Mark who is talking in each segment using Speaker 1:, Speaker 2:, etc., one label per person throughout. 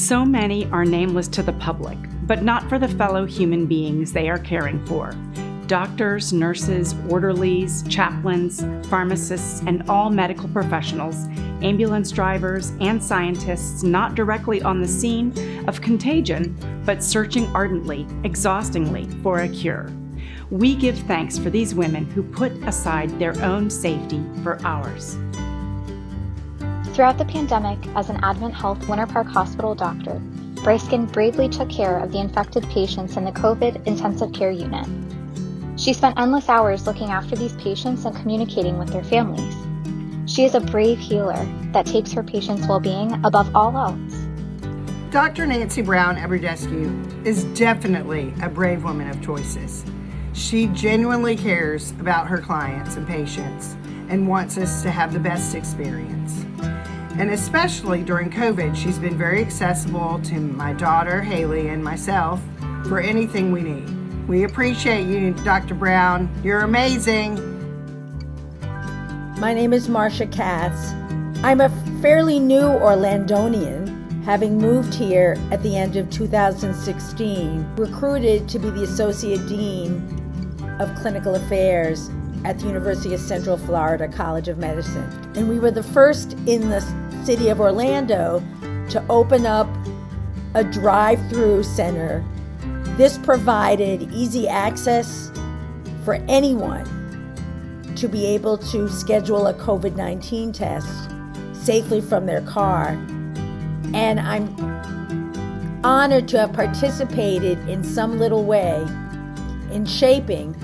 Speaker 1: So many are nameless to the public, but not for the fellow human beings they are caring for. Doctors, nurses, orderlies, chaplains, pharmacists, and all medical professionals, ambulance drivers, and scientists not directly on the scene of contagion, but searching ardently, exhaustingly for a cure. We give thanks for these women who put aside their own safety for ours.
Speaker 2: Throughout the pandemic, as an Advent Health Winter Park Hospital doctor, Braiskin bravely took care of the infected patients in the COVID intensive care unit. She spent endless hours looking after these patients and communicating with their families. She is a brave healer that takes her patients' well-being above all else.
Speaker 3: Dr. Nancy Brown Aberdescu is definitely a brave woman of choices. She genuinely cares about her clients and patients and wants us to have the best experience. And especially during COVID, she's been very accessible to my daughter, Haley, and myself for anything we need. We appreciate you, Dr. Brown. You're amazing.
Speaker 4: My name is Marcia Katz. I'm a fairly new Orlandonian, having moved here at the end of 2016, recruited to be the Associate Dean of Clinical Affairs at the University of Central Florida College of Medicine. And we were the first in the city of Orlando to open up a drive-through center. This provided easy access for anyone to be able to schedule a COVID-19 test safely from their car. And I'm honored to have participated in some little way in shaping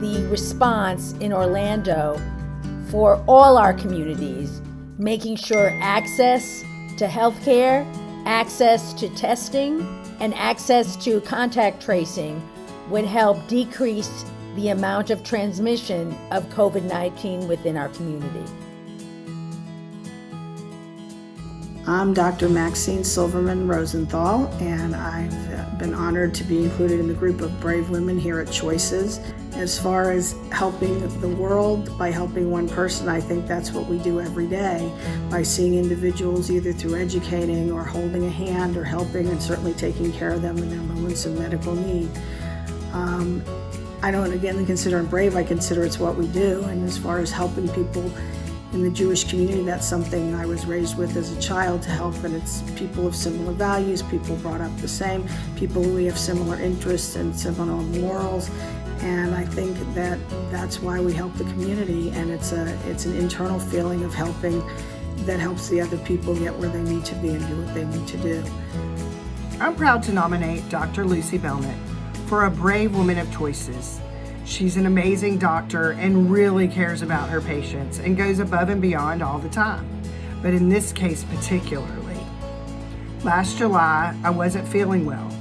Speaker 4: the response in Orlando for all our communities, making sure access to healthcare, access to testing, and access to contact tracing would help decrease the amount of transmission of COVID-19 within our community.
Speaker 5: I'm Dr. Maxine Silverman Rosenthal, and I've been honored to be included in the group of brave women here at Choices. As far as helping the world by helping one person, I think that's what we do every day by seeing individuals either through educating or holding a hand or helping and certainly taking care of them in their moments of medical need. I don't, again, consider it brave. I consider it's what we do. And as far as helping people in the Jewish community, that's something I was raised with as a child to help, and it's people of similar values, people brought up the same, people who we have similar interests and similar morals. And I think that that's why we help the community, and it's an internal feeling of helping that helps the other people get where they need to be and do what they need to do.
Speaker 3: I'm proud to nominate Dr. Lucy Belnick for a brave woman of choices. She's an amazing doctor and really cares about her patients and goes above and beyond all the time, but in this case particularly. Last July, I wasn't feeling well,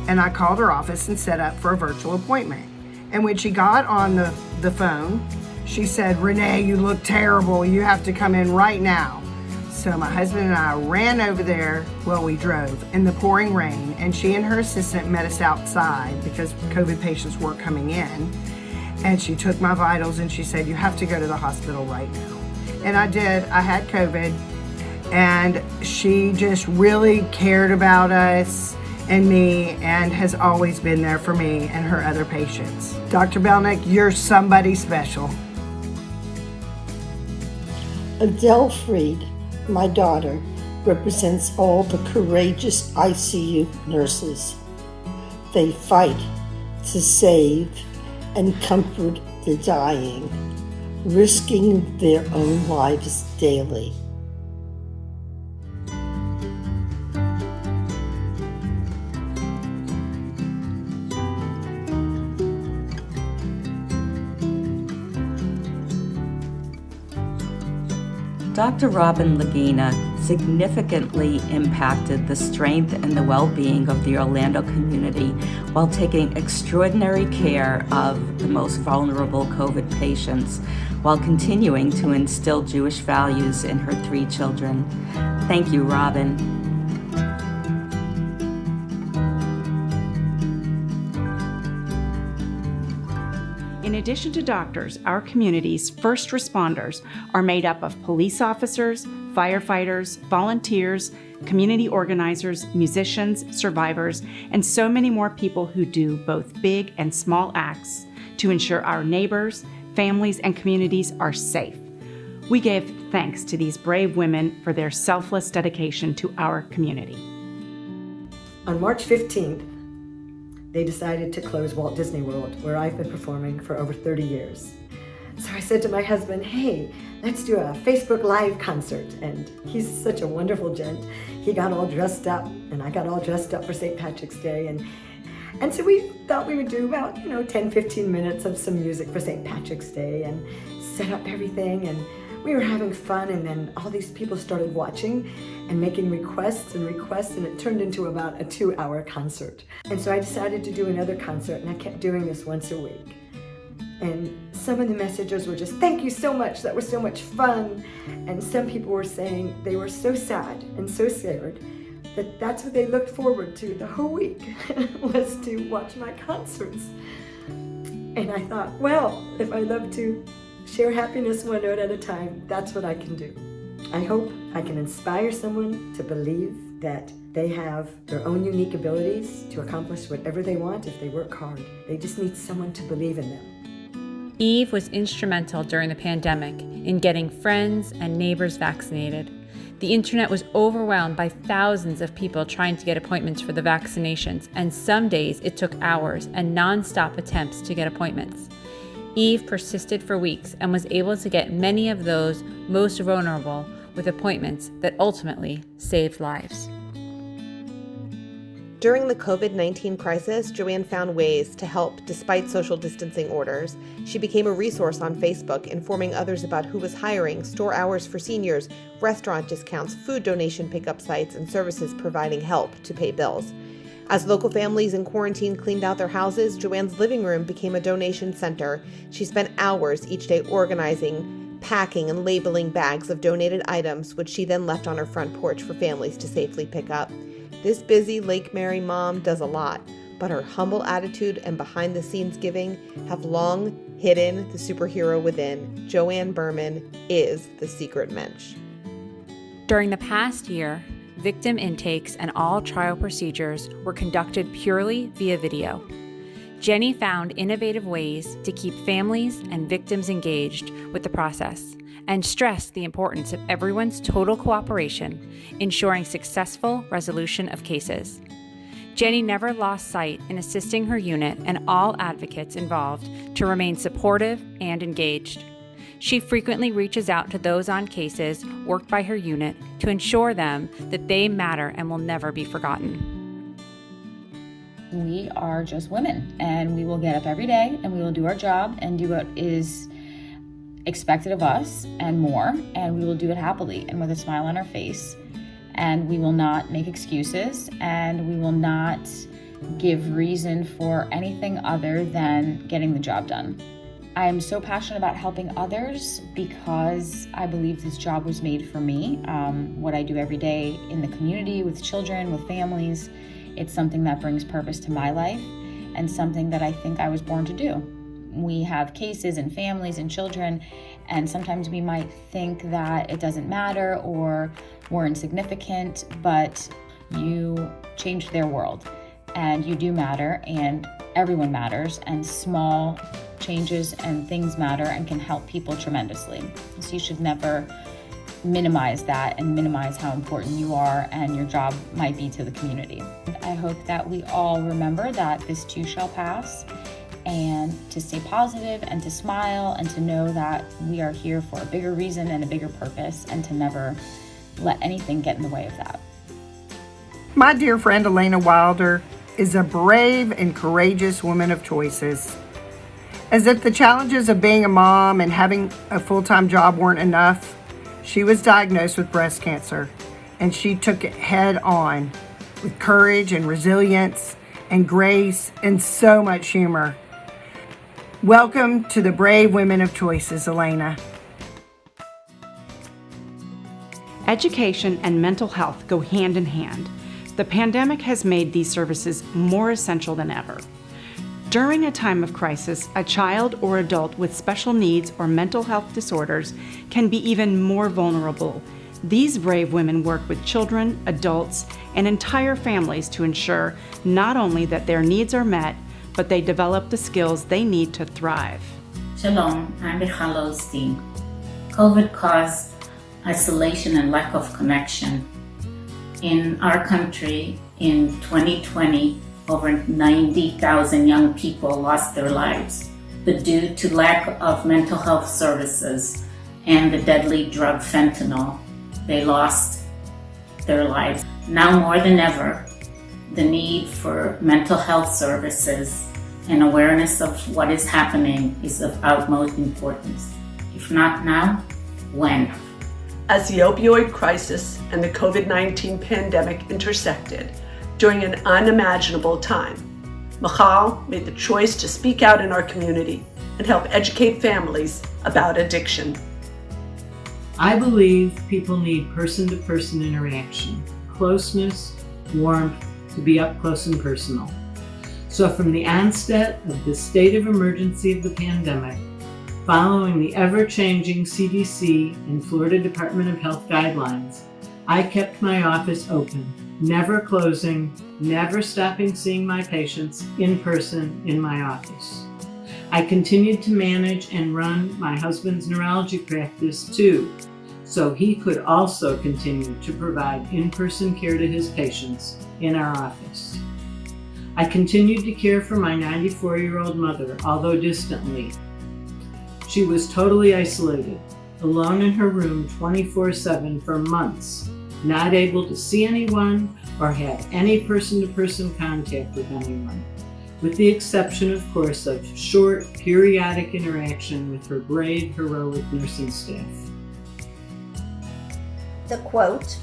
Speaker 3: and I called her office and set up for a virtual appointment. And when she got on the phone, she said, "Renee, you look terrible. You have to come in right now." So my husband and I ran over there. Well, we drove in the pouring rain, and she and her assistant met us outside because COVID patients weren't coming in. And she took my vitals and she said, "You have to go to the hospital right now." And I did. I had COVID, and she just really cared about us and me and has always been there for me and her other patients. Dr. Belnick, you're somebody special.
Speaker 6: Adele Freed, my daughter, represents all the courageous ICU nurses. They fight to save and comfort the dying, risking their own lives daily.
Speaker 7: Dr. Robin Lagina significantly impacted the strength and the well-being of the Orlando community while taking extraordinary care of the most vulnerable COVID patients while continuing to instill Jewish values in her 3 children. Thank you, Robin.
Speaker 1: In addition to doctors, our community's first responders are made up of police officers, firefighters, volunteers, community organizers, musicians, survivors, and so many more people who do both big and small acts to ensure our neighbors, families, and communities are safe. We give thanks to these brave women for their selfless dedication to our community.
Speaker 8: On March 15th, they decided to close Walt Disney World, where I've been performing for over 30 years. So I said to my husband, hey, let's do a Facebook Live concert. And he's such a wonderful gent. He got all dressed up, and I got all dressed up for St. Patrick's Day. And so we thought we would do about, 10, 15 minutes of some music for St. Patrick's Day and set up everything. And we were having fun, and then all these people started watching and making requests, and it turned into about a 2-hour concert. And so I decided to do another concert, and I kept doing this once a week. And some of the messages were just, thank you so much, that was so much fun. And some people were saying they were so sad and so scared that that's what they looked forward to the whole week, was to watch my concerts. And I thought, well, if I love to share happiness one note at a time, that's what I can do. I hope I can inspire someone to believe that they have their own unique abilities to accomplish whatever they want if they work hard. They just need someone to believe in them.
Speaker 9: Eve was instrumental during the pandemic in getting friends and neighbors vaccinated. The internet was overwhelmed by thousands of people trying to get appointments for the vaccinations, and some days it took hours and non-stop attempts to get appointments. Eve persisted for weeks and was able to get many of those most vulnerable with appointments that ultimately saved lives.
Speaker 10: During the COVID-19 crisis, Joanne found ways to help despite social distancing orders. She became a resource on Facebook, informing others about who was hiring, store hours for seniors, restaurant discounts, food donation pickup sites, and services providing help to pay bills. As local families in quarantine cleaned out their houses, Joanne's living room became a donation center. She spent hours each day organizing, packing, and labeling bags of donated items, which she then left on her front porch for families to safely pick up. This busy Lake Mary mom does a lot, but her humble attitude and behind-the-scenes giving have long hidden the superhero within. Joanne Berman is the secret mensch.
Speaker 9: During the past year, victim intakes and all trial procedures were conducted purely via video. Jenny found innovative ways to keep families and victims engaged with the process and stressed the importance of everyone's total cooperation, ensuring successful resolution of cases. Jenny never lost sight in assisting her unit and all advocates involved to remain supportive and engaged. She frequently reaches out to those on cases worked by her unit to ensure them that they matter and will never be forgotten.
Speaker 11: We are just women, and we will get up every day and we will do our job and do what is expected of us and more, and we will do it happily and with a smile on our face, and we will not make excuses, and we will not give reason for anything other than getting the job done. I am so passionate about helping others because I believe this job was made for me. What I do every day in the community with children, with families, it's something that brings purpose to my life and something that I think I was born to do. We have cases and families and children, and sometimes we might think that it doesn't matter or we're insignificant, but you changed their world, and you do matter, and everyone matters, and small changes and things matter and can help people tremendously. So you should never minimize that and minimize how important you are and your job might be to the community. I hope that we all remember that this too shall pass, and to stay positive and to smile and to know that we are here for a bigger reason and a bigger purpose, and to never let anything get in the way of that.
Speaker 3: My dear friend Elena Wilder is a brave and courageous woman of choices. As if the challenges of being a mom and having a full-time job weren't enough, she was diagnosed with breast cancer, and she took it head on with courage and resilience and grace and so much humor. Welcome to the brave women of choices, Elena.
Speaker 1: Education and mental health go hand in hand. The pandemic has made these services more essential than ever. During a time of crisis, a child or adult with special needs or mental health disorders can be even more vulnerable These brave women work with children, adults, and entire families to ensure not only that their needs are met, but they develop the skills they need to thrive.
Speaker 12: Shalom, I'm Hillel. COVID caused isolation and lack of connection. In our country, in 2020, over 90,000 young people lost their lives, but due to lack of mental health services and the deadly drug fentanyl, they lost their lives. Now more than ever, the need for mental health services and awareness of what is happening is of utmost importance. If not now, when?
Speaker 13: As the opioid crisis and the COVID-19 pandemic intersected during an unimaginable time, Michal made the choice to speak out in our community and help educate families about addiction.
Speaker 14: I believe people need person-to-person interaction, closeness, warmth, to be up close and personal. So from the onset of the state of emergency of the pandemic, following the ever-changing CDC and Florida Department of Health guidelines, I kept my office open, never closing, never stopping seeing my patients in person in my office. I continued to manage and run my husband's neurology practice too, so he could also continue to provide in-person care to his patients in our office. I continued to care for my 94-year-old mother, although distantly. She was totally isolated, alone in her room 24/7 for months, not able to see anyone or have any person-to-person contact with anyone, with the exception, of course, of short, periodic interaction with her brave, heroic nursing staff.
Speaker 15: The quote,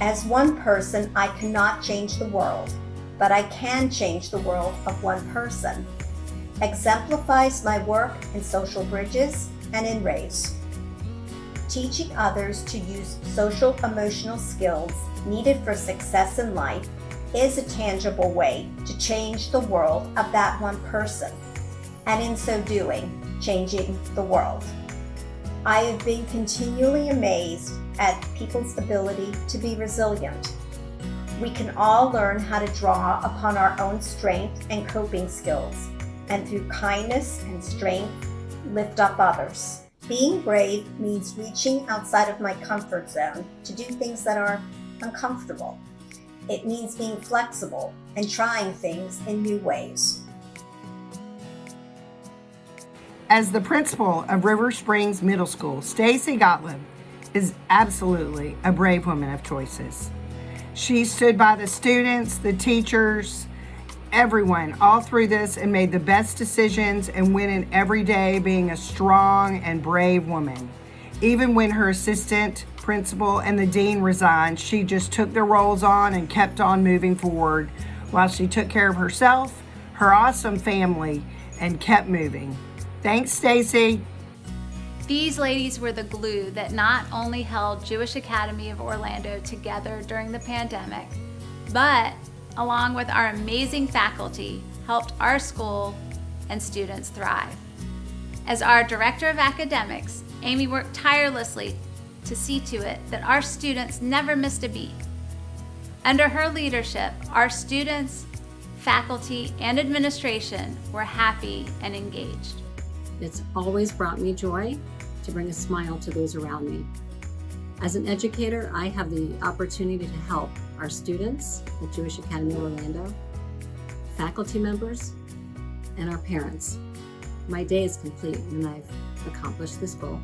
Speaker 15: "As one person, I cannot change the world, but I can change the world of one person," exemplifies my work in social bridges and in RAISE. Teaching others to use social emotional skills needed for success in life is a tangible way to change the world of that one person, and in so doing, changing the world. I have been continually amazed at people's ability to be resilient. We can all learn how to draw upon our own strength and coping skills, and through kindness and strength, lift up others. Being brave means reaching outside of my comfort zone to do things that are uncomfortable. It means being flexible and trying things in new ways.
Speaker 3: As the principal of River Springs Middle School, Stacy Gottlieb is absolutely a brave woman of choices. She stood by the students, the teachers, everyone all through this and made the best decisions and went in every day being a strong and brave woman. Even when her assistant principal and the dean resigned, she just took their roles on and kept on moving forward while she took care of herself, her awesome family, and kept moving. Thanks, Stacy.
Speaker 16: These ladies were the glue that not only held Jewish Academy of Orlando together during the pandemic, but along with our amazing faculty, helped our school and students thrive. As our Director of Academics, Amy worked tirelessly to see to it that our students never missed a beat. Under her leadership, our students, faculty, and administration were happy and engaged.
Speaker 17: It's always brought me joy to bring a smile to those around me. As an educator, I have the opportunity to help our students at Jewish Academy of Orlando, faculty members, and our parents. My day is complete when I've accomplished this goal.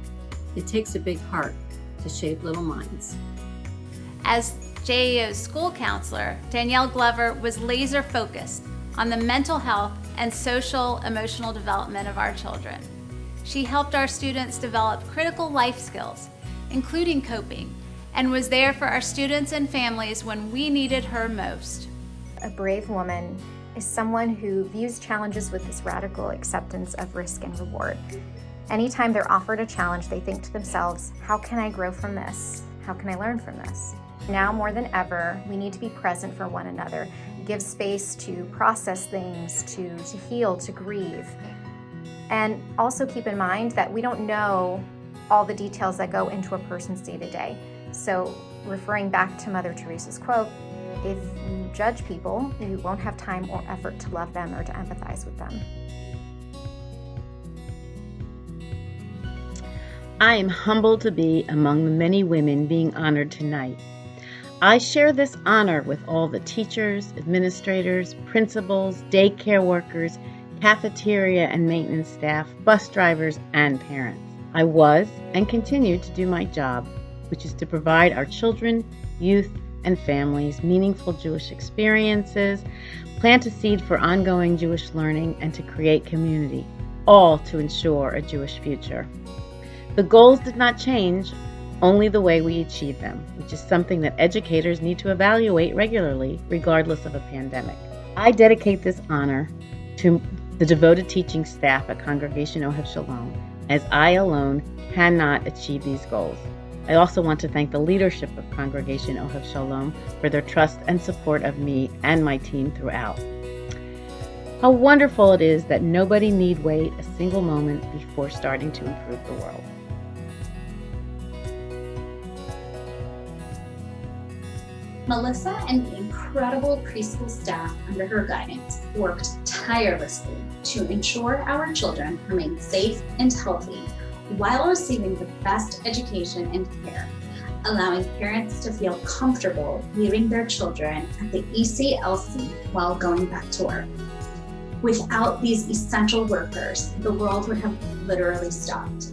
Speaker 17: It takes a big heart to shape little minds.
Speaker 16: As JAO's school counselor, Danielle Glover was laser focused on the mental health and social emotional development of our children. She helped our students develop critical life skills, including coping, and was there for our students and families when we needed her most.
Speaker 18: A brave woman is someone who views challenges with this radical acceptance of risk and reward. Anytime they're offered a challenge, they think to themselves, how can I grow from this? How can I learn from this? Now more than ever, we need to be present for one another, give space to process things, to heal, to grieve. And also keep in mind that we don't know all the details that go into a person's day-to-day. So, referring back to Mother Teresa's quote, if you judge people, you won't have time or effort to love them or to empathize with them.
Speaker 19: I am humbled to be among the many women being honored tonight. I share this honor with all the teachers, administrators, principals, daycare workers, cafeteria and maintenance staff, bus drivers, and parents. I was and continue to do my job, which is to provide our children, youth, and families meaningful Jewish experiences, plant a seed for ongoing Jewish learning, and to create community, all to ensure a Jewish future. The goals did not change, only the way we achieve them, which is something that educators need to evaluate regularly, regardless of a pandemic. I dedicate this honor to the devoted teaching staff at Congregation Ohev Shalom, as I alone cannot achieve these goals. I also want to thank the leadership of Congregation Ohev Shalom for their trust and support of me and my team throughout. How wonderful it is that nobody need wait a single moment before starting to improve the world.
Speaker 20: Melissa and the incredible preschool staff under her guidance worked tirelessly to ensure our children remain safe and healthy while receiving the best education and care, allowing parents to feel comfortable leaving their children at the ECLC while going back to work. Without these essential workers, the world would have literally stopped.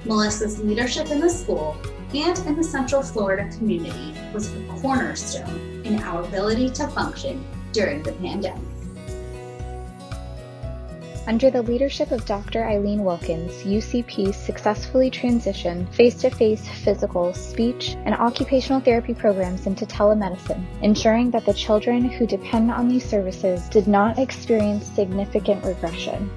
Speaker 20: Melissa's leadership in the school and in the Central Florida community was a cornerstone in our ability to function during the pandemic.
Speaker 2: Under the leadership of Dr. Eileen Wilkins, UCP successfully transitioned face-to-face physical, speech, and occupational therapy programs into telemedicine, ensuring that the children who depend on these services did not experience significant regression.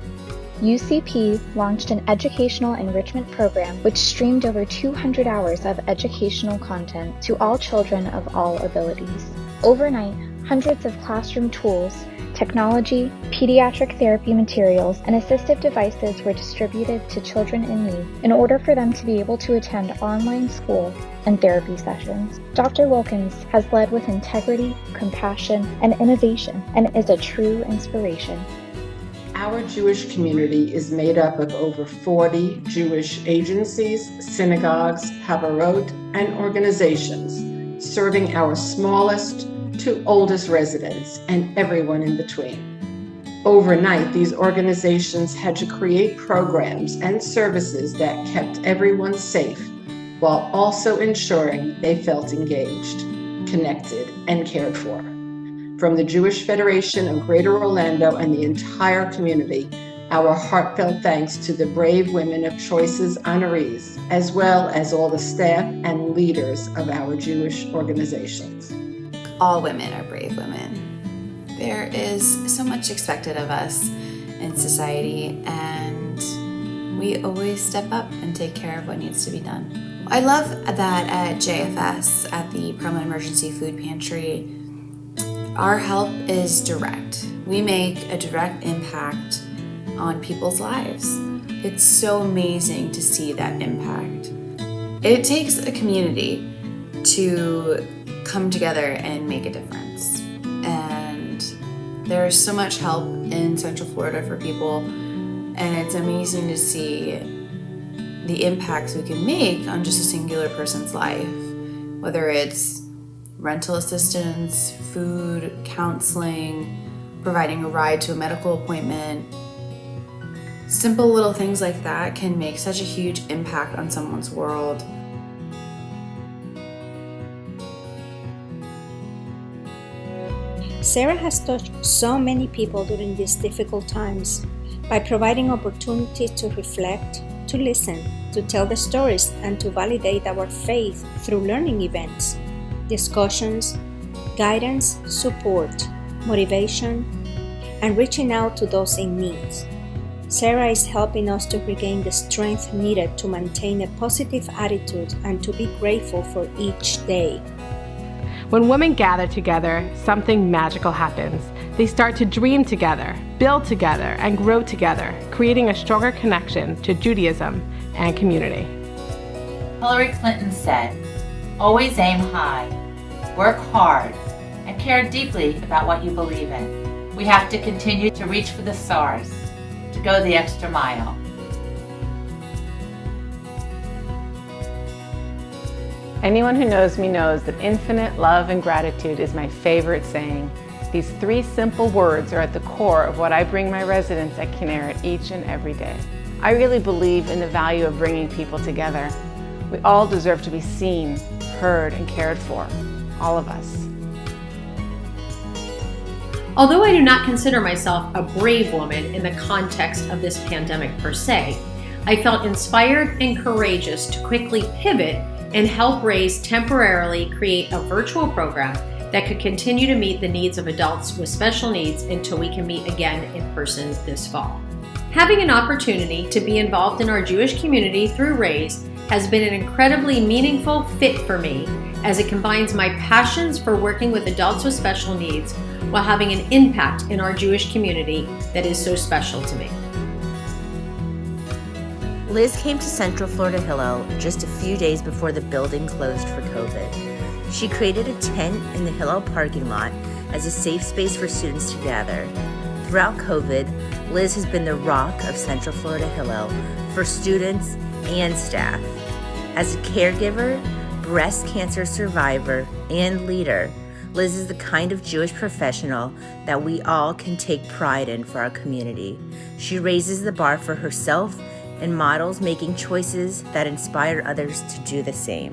Speaker 2: UCP launched an educational enrichment program which streamed over 200 hours of educational content to all children of all abilities. Overnight, hundreds of classroom tools, technology, pediatric therapy materials, and assistive devices were distributed to children in need in order for them to be able to attend online school and therapy sessions. Dr. Wilkins has led with integrity, compassion, and innovation, and is a true inspiration.
Speaker 21: Our Jewish community is made up of over 40 Jewish agencies, synagogues, havarot, and organizations, serving our smallest to oldest residents and everyone in between. Overnight, these organizations had to create programs and services that kept everyone safe, while also ensuring they felt engaged, connected, and cared for. From the Jewish Federation of Greater Orlando and the entire community, our heartfelt thanks to the brave women of Choices honorees, as well as all the staff and leaders of our Jewish organizations.
Speaker 22: All women are brave women. There is so much expected of us in society, and we always step up and take care of what needs to be done. I love that at JFS, at the Permanent Emergency Food Pantry, our help is direct. We make a direct impact on people's lives. It's so amazing to see that impact. It takes a community to come together and make a difference. And there's so much help in Central Florida for people, and it's amazing to see the impacts we can make on just a singular person's life, whether it's rental assistance, food, counseling, providing a ride to a medical appointment. Simple little things like that can make such a huge impact on someone's world.
Speaker 23: Sarah has touched so many people during these difficult times by providing opportunities to reflect, to listen, to tell the stories, and to validate our faith through learning events, discussions, guidance, support, motivation, and reaching out to those in need. Sarah is helping us to regain the strength needed to maintain a positive attitude and to be grateful for each day.
Speaker 24: When women gather together, something magical happens. They start to dream together, build together, and grow together, creating a stronger connection to Judaism and community.
Speaker 25: Hillary Clinton said,
Speaker 4: Always aim high, work hard, and care deeply about what you believe in. We have to continue to reach for the stars, to go the extra mile.
Speaker 5: Anyone who knows me knows that infinite love and gratitude is my favorite saying. These 3 simple words are at the core of what I bring my residents at Kinneret each and every day. I really believe in the value of bringing people together. We all deserve to be seen, heard, and cared for. All of us.
Speaker 6: Although I do not consider myself a brave woman in the context of this pandemic per se, I felt inspired and courageous to quickly pivot and help Raise temporarily create a virtual program that could continue to meet the needs of adults with special needs until we can meet again in person this fall. Having an opportunity to be involved in our Jewish community through Raise has been an incredibly meaningful fit for me, as it combines my passions for working with adults with special needs while having an impact in our Jewish community that is so special to me.
Speaker 7: Liz came to Central Florida Hillel just a few days before the building closed for COVID. She created a tent in the Hillel parking lot as a safe space for students to gather. Throughout COVID, Liz has been the rock of Central Florida Hillel for students and staff. As a caregiver, breast cancer survivor, and leader, Liz is the kind of Jewish professional that we all can take pride in for our community. She raises the bar for herself and models making choices that inspire others to do the same.